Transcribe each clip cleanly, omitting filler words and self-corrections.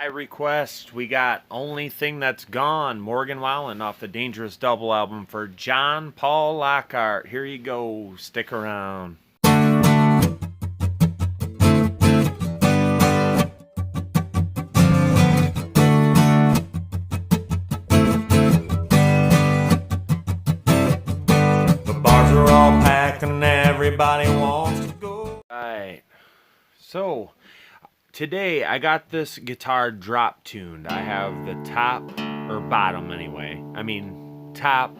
By request, we got Only Thing That's Gone, Morgan Wallen off the Dangerous Double album for John Paul Lockhart. Here you go. Stick around. The bars are all packed and everybody wants to go. Alright. So, today I got this guitar drop tuned. I have the top, or bottom anyway. I mean, top,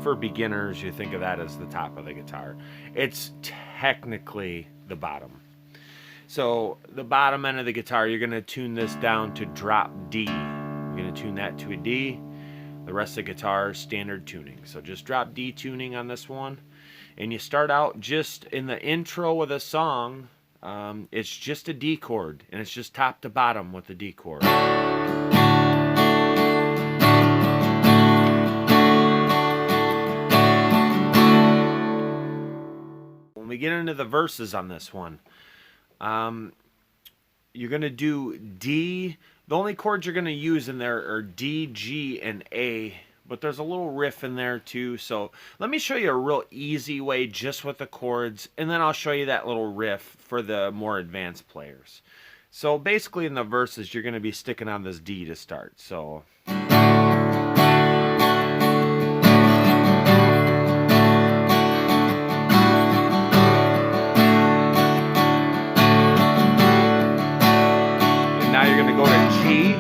for beginners, you think of that as the top of the guitar. It's technically the bottom. So the bottom end of the guitar, you're going to tune this down to drop D. You're going to tune that to a D. The rest of the guitar, standard tuning. So just drop D tuning on this one. And you start out just in the intro of the song. It's just a D chord, and it's just top to bottom with the D chord. When we get into the verses on this one, you're going to do D. The only chords you're going to use in there are D, G, and A. But there's a little riff in there too. So let me show you a real easy way just with the chords, and then I'll show you that little riff for the more advanced players. So basically in the verses, you're going to be sticking on this D to start. So and now you're going to go to G.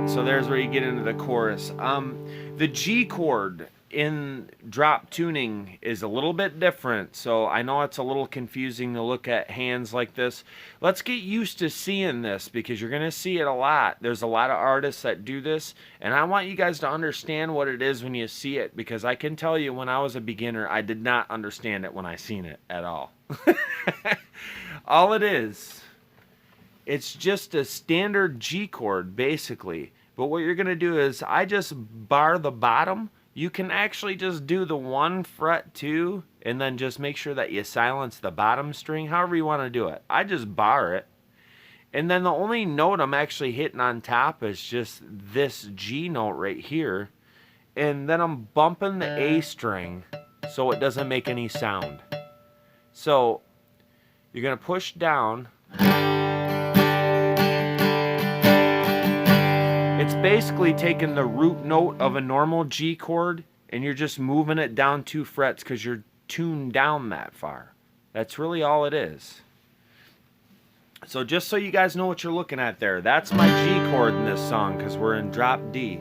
So there's where you get into the chorus. The G chord in drop tuning is a little bit different, so I know it's a little confusing to look at hands like this. Let's get used to seeing this because you're going to see it a lot. There's a lot of artists that do this, and I want you guys to understand what it is when you see it, because I can tell you when I was a beginner, I did not understand it when I seen it at all. All it is, it's just a standard G chord basically. But what you're going to do is, I just bar the bottom. You can actually just do the 1 fret 2, and then just make sure that you silence the bottom string, however you want to do it. I just bar it. And then the only note I'm actually hitting on top is just this G note right here. And then I'm bumping the A string so it doesn't make any sound. So you're going to push down. It's basically taking the root note of a normal G chord and you're just moving it down 2 frets because you're tuned down that far. That's really all it is. So just so you guys know what you're looking at there, that's my G chord in this song because we're in drop D.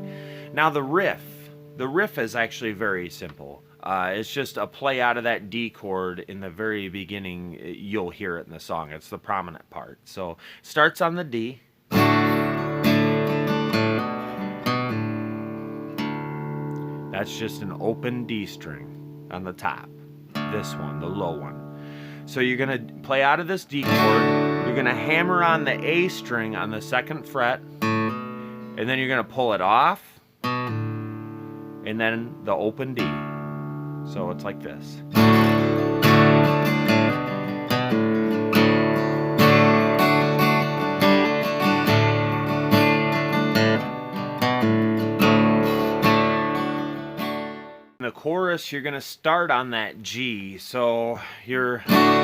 Now the riff is actually very simple. It's just a play out of that D chord in the very beginning. You'll hear it in the song. It's the prominent part. So it starts on the D. That's just an open D string on the top. This one, the low one. So you're going to play out of this D chord. You're going to hammer on the A string on the 2nd fret. And then you're going to pull it off. And then the open D. So it's like this. The chorus, you're going to start on that G, so you're bartender,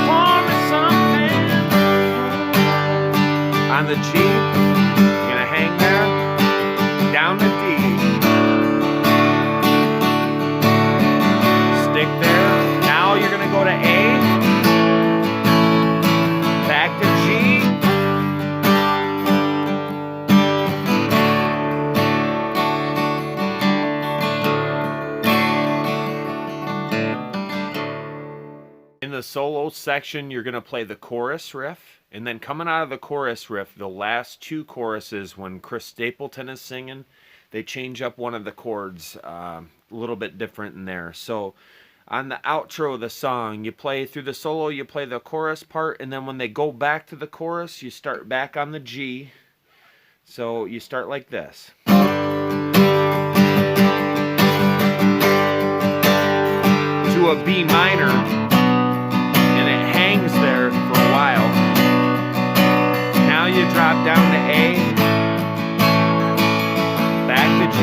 pour me something. On the G, you're going to hang there, down to D, stick there. Now you're going to go to A, back to G, the solo section, you're going to play the chorus riff. And then coming out of the chorus riff, the last two choruses, when Chris Stapleton is singing, they change up one of the chords a little bit different in there. So on the outro of the song, you play through the solo, you play the chorus part, and then when they go back to the chorus, you start back on the G. So you start like this. To a B minor, and it hangs there for a while. Now you drop down to A, back to G.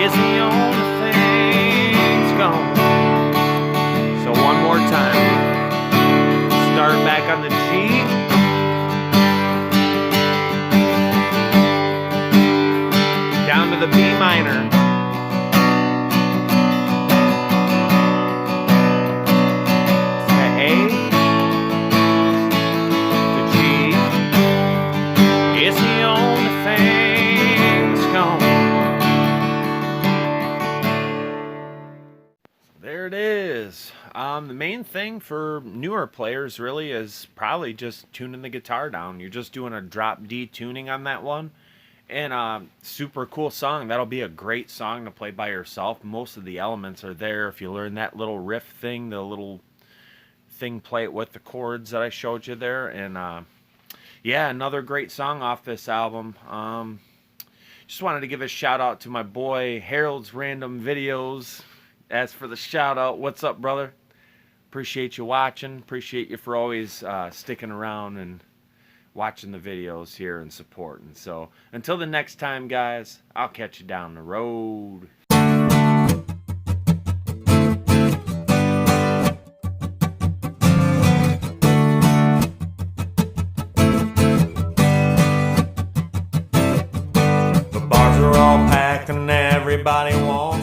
Is the only thing's gone. So one more time. Start back on the G. Down to the B minor. There it is. The main thing for newer players really is probably just tuning the guitar down. You're just doing a drop D tuning on that one. And super cool song. That'll be a great song to play by yourself. Most of the elements are there. If you learn that little riff thing, the little thing, play it with the chords that I showed you there. And yeah, another great song off this album. Just wanted to give a shout out to my boy Harold's Random Videos. As for the shout out, what's up, brother? Appreciate you watching. Appreciate you for always sticking around and watching the videos here and supporting. So until the next time, guys, I'll catch you down the road. The bars are all packed and everybody wants